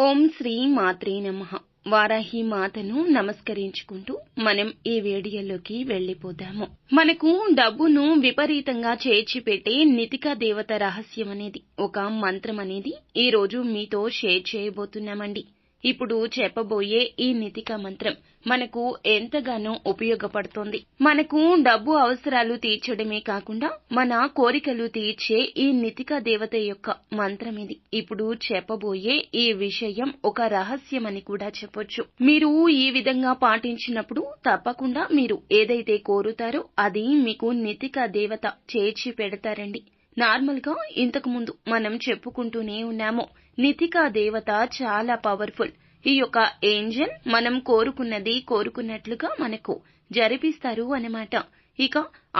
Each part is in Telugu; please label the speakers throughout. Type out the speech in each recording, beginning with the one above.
Speaker 1: ఓం శ్రీ మాత్రే నమః. వారాహి మాతను నమస్కరించుకుంటూ మనం ఈ వీడియోలోకి వెళ్ళిపోదాము. మనకు డబ్బును విపరీతంగా చేర్చిపెట్టే నితికా దేవత రహస్యం అనేది, ఒక మంత్రం అనేది ఈ రోజు మీతో షేర్ చేయబోతున్నామండి. ఇప్పుడు చెప్పబోయే ఈ నితికా మంత్రం మనకు ఎంతగానో ఉపయోగపడుతోంది. మనకు డబ్బు అవసరాలు తీర్చడమే కాకుండా మన కోరికలు తీర్చే ఈ నితికా దేవత యొక్క మంత్రం ఇది. ఇప్పుడు చెప్పబోయే ఈ విషయం ఒక రహస్యమని కూడా చెప్పొచ్చు. మీరు ఈ విధంగా పాటించినప్పుడు తప్పకుండా మీరు ఏదైతే కోరుతారో అది మీకు నితికా దేవత చేర్చి పెడతారండి. నార్మల్ గా ఇంతకు ముందు మనం చెప్పుకుంటూనే ఉన్నాము, నితికా దేవత చాలా పవర్ఫుల్. ఈ యొక్క ఏంజెల్ మనం కోరుకున్నది కోరుకున్నట్లుగా మనకు జరిపిస్తారు అన్నమాట. ఇక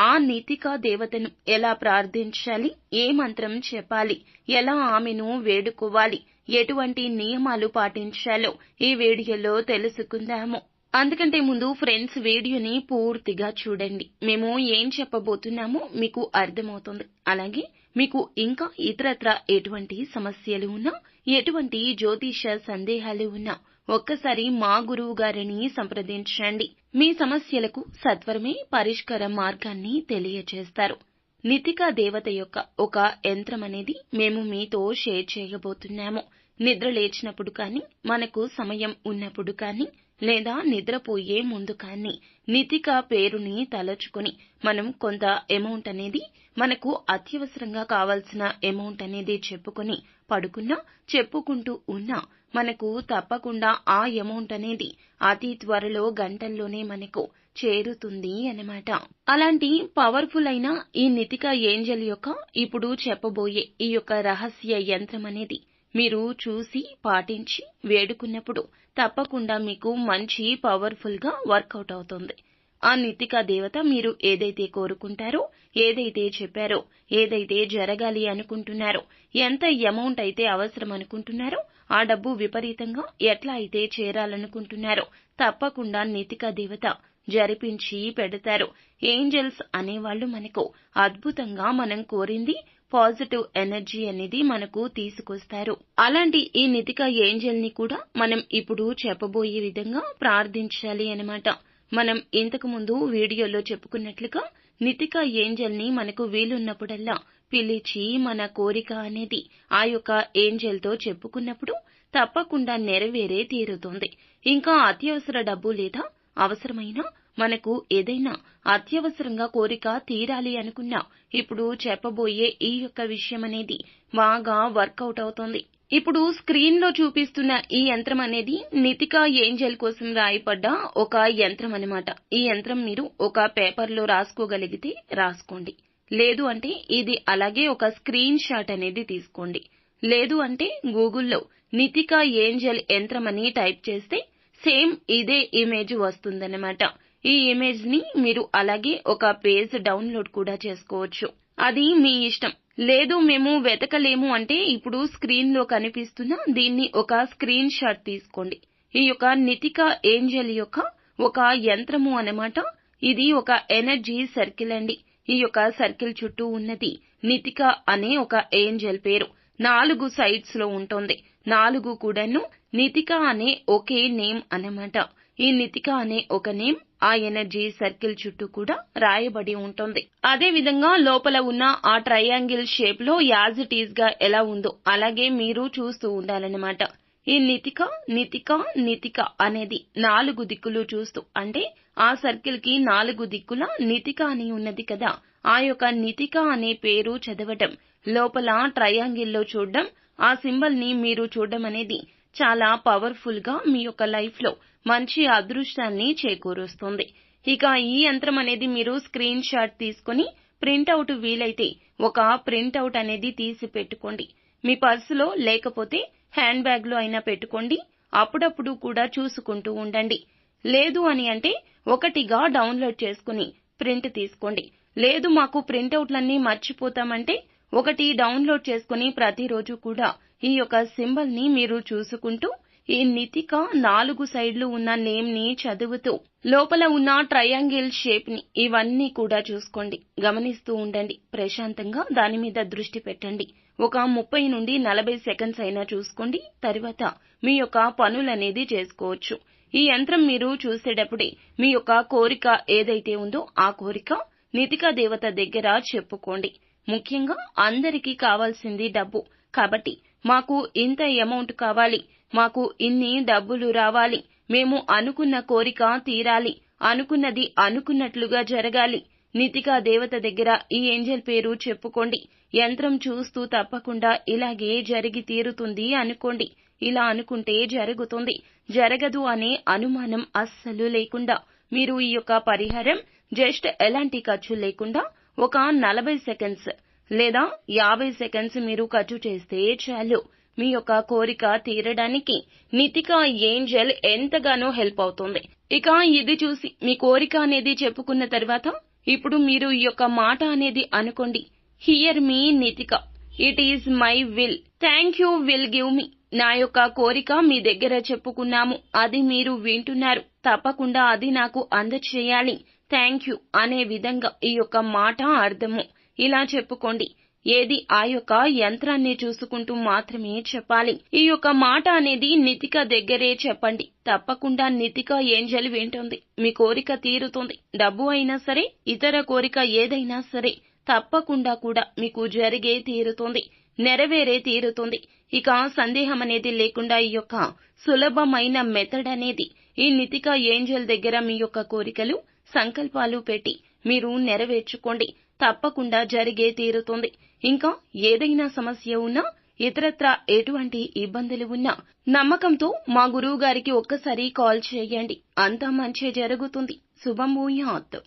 Speaker 1: ఆ నితికా దేవతను ఎలా ప్రార్థించాలి, ఏ మంత్రం చెప్పాలి, ఎలా ఆమెను వేడుకోవాలి, ఎటువంటి నియమాలు పాటించాలో ఈ వీడియోలో తెలుసుకుందాము. అందుకంటే ముందు ఫ్రెండ్స్, వీడియోని పూర్తిగా చూడండి. మేము ఏం చెప్పబోతున్నామో మీకు అర్థమవుతుంది. అలాగే మీకు ఇంకా ఇతరత్ర ఎటువంటి సమస్యలు ఉన్నా, ఎటువంటి జ్యోతిష సందేహాలు ఉన్నా ఒక్కసారి మా గురువు గారిని సంప్రదించండి. మీ సమస్యలకు సత్వరమే పరిష్కార మార్గాన్ని తెలియజేస్తారు. నితికా దేవత యొక్క ఒక యంత్రం అనేది మేము మీతో షేర్ చేయబోతున్నాము. నిద్ర లేచినప్పుడు కానీ, మనకు సమయం ఉన్నప్పుడు కానీ, లేదా నిద్రపోయే ముందు కానీ నితికా పేరుని తలుచుకుని మనం కొంత అమౌంట్ అనేది, మనకు అత్యవసరంగా కావాల్సిన అమౌంట్ అనేది చెప్పుకొని పడుకున్నా, చెప్పుకుంటూ ఉన్నా మనకు తప్పకుండా ఆ అమౌంట్ అనేది అతి త్వరలో గంటల్లోనే మనకు చేరుతుంది అన్నమాట. అలాంటి పవర్ఫుల్ అయిన ఈ నితికా ఏంజెల్ యొక్క ఇప్పుడు చెప్పబోయే ఈ యొక్క రహస్య యంత్రం అనేది మీరు చూసి పాటించి వేడుకున్నప్పుడు తప్పకుండా మీకు మంచి పవర్ఫుల్ గా వర్కౌట్ అవుతుంది. ఆ నితికా దేవత మీరు ఏదైతే కోరుకుంటారో, ఏదైతే చెప్పారో, ఏదైతే జరగాలి అనుకుంటున్నారో, ఎంత అమౌంట్ అయితే అవసరం అనుకుంటున్నారో, ఆ డబ్బు విపరీతంగా ఎట్లా అయితే చేరాలనుకుంటున్నారో తప్పకుండా నితికా దేవత జరిపించి పెడతారు. ఏంజెల్స్ అనేవాళ్ళు మనకు అద్భుతంగా మనం కోరింది పాజిటివ్ ఎనర్జీ అనేది మనకు తీసుకొస్తారు. అలాంటి ఈ నితికా ఏంజెల్ ని కూడా మనం ఇప్పుడు చెప్పబోయే విధంగా ప్రార్థించాలి అన్నమాట. మనం ఇంతకు ముందు వీడియోలో చెప్పుకున్నట్లుగా నితికా ఏంజెల్ ని మనకు వీలున్నప్పుడల్లా పిలిచి మన కోరిక అనేది ఆ యొక్క ఏంజెల్ తో చెప్పుకున్నప్పుడు తప్పకుండా నెరవేరే తీరుతుంది. ఇంకా అత్యవసర డబ్బు లేదా అవసరమైన మనకు ఏదైనా అత్యవసరంగా కోరిక తీరాలి అనుకున్నా ఇప్పుడు చెప్పబోయే ఈ యొక్క విషయం అనేది బాగా వర్కౌట్ అవుతుంది. ఇప్పుడు స్క్రీన్ లో చూపిస్తున్న ఈ యంత్రం అనేది నితికా ఏంజెల్ కోసం రాయబడ్డ ఒక యంత్రం అన్నమాట. ఈ యంత్రం మీరు ఒక పేపర్ లో రాసుకోగలిగితే రాసుకోండి. లేదు అంటే ఇది అలాగే ఒక స్క్రీన్ షాట్ అనేది తీసుకోండి. లేదు అంటే గూగుల్లో నితికా ఏంజెల్ యంత్రం అని టైప్ చేస్తే సేమ్ ఇదే ఇమేజ్ వస్తుందన్నమాట. ఈ ఇమేజ్ ని మీరు అలాగే ఒక పేజ్ డౌన్లోడ్ కూడా చేసుకోవచ్చు. అది మీ ఇష్టం. లేదు మేము వెతకలేము అంటే ఇప్పుడు స్క్రీన్ లో కనిపిస్తున్న దీన్ని ఒక స్క్రీన్ షాట్ తీసుకోండి. ఈ యొక్క నితికా ఏంజెల్ యొక్క ఒక యంత్రము అన్నమాట. ఇది ఒక ఎనర్జీ సర్కిల్ అండి. ఈ యొక్క సర్కిల్ చుట్టూ ఉన్నది నితికా అనే ఒక ఏంజెల్ పేరు. 4 సైడ్స్ లో ఉంటుంది. 4 కూడాను నితికా అనే ఒకే నేమ్ అన్నమాట. ఈ నితికా అనే ఒక నేమ్ ఆ ఎనర్జీ సర్కిల్ చుట్టూ కూడా రాయబడి ఉంటుంది. అదే విధంగా లోపల ఉన్న ఆ ట్రయాంగిల్ షేప్ లో యాజ్ ఇట్ ఈజ్ గా ఎలా ఉందో అలాగే మీరు చూస్తూ ఉండాలన్నమాట. ఈ నితికా నితికా నితికా అనేది 4 దిక్కులు చూస్తూ, అంటే ఆ సర్కిల్ కి 4 దిక్కుల నితికా అని ఉన్నది కదా, ఆ యొక్క నితికా అనే పేరు చదవటం, లోపల ట్రయాంగిల్ లో చూడడం, ఆ సింబల్ ని మీరు చూడడం అనేది చాలా పవర్ఫుల్ గా మీ యొక్క లైఫ్ లో మంచి అదృష్టాన్ని చేకూరుస్తుంది. ఇక ఈ యంత్రం అనేది మీరు స్క్రీన్ షాట్ తీసుకుని ప్రింట్అవుట్ వీలైతే ఒక ప్రింట్అవుట్ అనేది తీసి పెట్టుకోండి. మీ పర్సులో లేకపోతే హ్యాండ్ బ్యాగ్ లో అయినా పెట్టుకోండి. అప్పుడప్పుడు కూడా చూసుకుంటూ ఉండండి. లేదు అని అంటే ఒకటిగా డౌన్లోడ్ చేసుకుని ప్రింట్ తీసుకోండి. లేదు మాకు ప్రింట్అవుట్లన్నీ మర్చిపోతామంటే ఒకటి డౌన్లోడ్ చేసుకుని ప్రతిరోజు కూడా ఈ యొక్క సింబల్ ని మీరు చూసుకుంటూ ఈ నితిక 4 సైడ్లు ఉన్న నేమ్ ని చదువుతూ లోపల ఉన్న ట్రయాంగిల్ షేప్ ని ఇవన్నీ కూడా చూసుకోండి. గమనిస్తూ ఉండండి. ప్రశాంతంగా దాని మీద దృష్టి పెట్టండి. ఒక 30 నుండి 40 సెకండ్స్ అయినా చూసుకోండి. తరువాత మీ యొక్క పనులనేది చేసుకోవచ్చు. ఈ యంత్రం మీరు చూసేటప్పుడే మీ యొక్క కోరిక ఏదైతే ఉందో ఆ కోరిక నితిక దేవత దగ్గర చెప్పుకోండి. ముఖ్యంగా అందరికీ కావాల్సింది డబ్బు. కాబట్టి మాకు ఇంత అమౌంట్ కావాలి, మాకు ఇన్ని డబ్బులు రావాలి, మేము అనుకున్న కోరిక తీరాలి, అనుకున్నది అనుకున్నట్లుగా జరగాలి. నితిక దేవత దగ్గర ఈ ఏంజెల్ పేరు చెప్పుకోండి. యంత్రం చూస్తూ తప్పకుండా ఇలాగే జరిగి తీరుతుంది అనుకోండి. ఇలా అనుకుంటే జరుగుతుంది. జరగదు అనే అనుమానం అస్సలు లేకుండా మీరు ఈ యొక్క పరిహారం జస్ట్ ఎలాంటి ఖర్చు లేకుండా ఒక 40 సెకండ్స్ లేదా 50 సెకండ్స్ మీరు ఖర్చు చేస్తే చాలు. మీ యొక్క కోరిక తీరడానికి నితిక ఏంజెల్ ఎంతగానో హెల్ప్ అవుతుంది. ఇక ఇది చూసి మీ కోరిక అనేది చెప్పుకున్న తర్వాత ఇప్పుడు మీరు ఈ యొక్క మాట అనేది అనుకోండి. Here me నితిక, it is my will, thank you will give me. నా యొక్క కోరిక మీ దగ్గర చెప్పుకున్నాము, అది మీరు వింటున్నారు, తప్పకుండా అది నాకు అందచేయాలి, థ్యాంక్ యూ అనే విధంగా ఈ యొక్క మాట అర్థము. ఇలా చెప్పుకోండి. ఏది ఆ యొక్క యంత్రాన్ని చూసుకుంటూ మాత్రమే చెప్పాలి. ఈ యొక్క మాట అనేది నితిక దగ్గరే చెప్పండి. తప్పకుండా నితిక ఏంజెల్ వింటుంది. మీ కోరిక తీరుతుంది. డబ్బు అయినా సరే, ఇతర కోరిక ఏదైనా సరే తప్పకుండా కూడా మీకు జరిగే తీరుతుంది, నెరవేరే తీరుతుంది. ఇక సందేహం అనేది లేకుండా ఈ యొక్క సులభమైన మెథడ్ అనేది ఈ నితిక ఏంజెల్ దగ్గర మీ యొక్క కోరికలు, సంకల్పాలు పెట్టి మీరు నెరవేర్చుకోండి. తప్పకుండా జరిగే తీరుతుంది. ఇంకా ఏదైనా సమస్య ఉన్నా, ఇతరత్రా ఎటువంటి ఇబ్బందులు ఉన్నా నమ్మకంతో మా గురువు గారికి ఒక్కసారి కాల్ చేయండి. అంతా మంచే జరుగుతుంది. శుభం భూయాత్.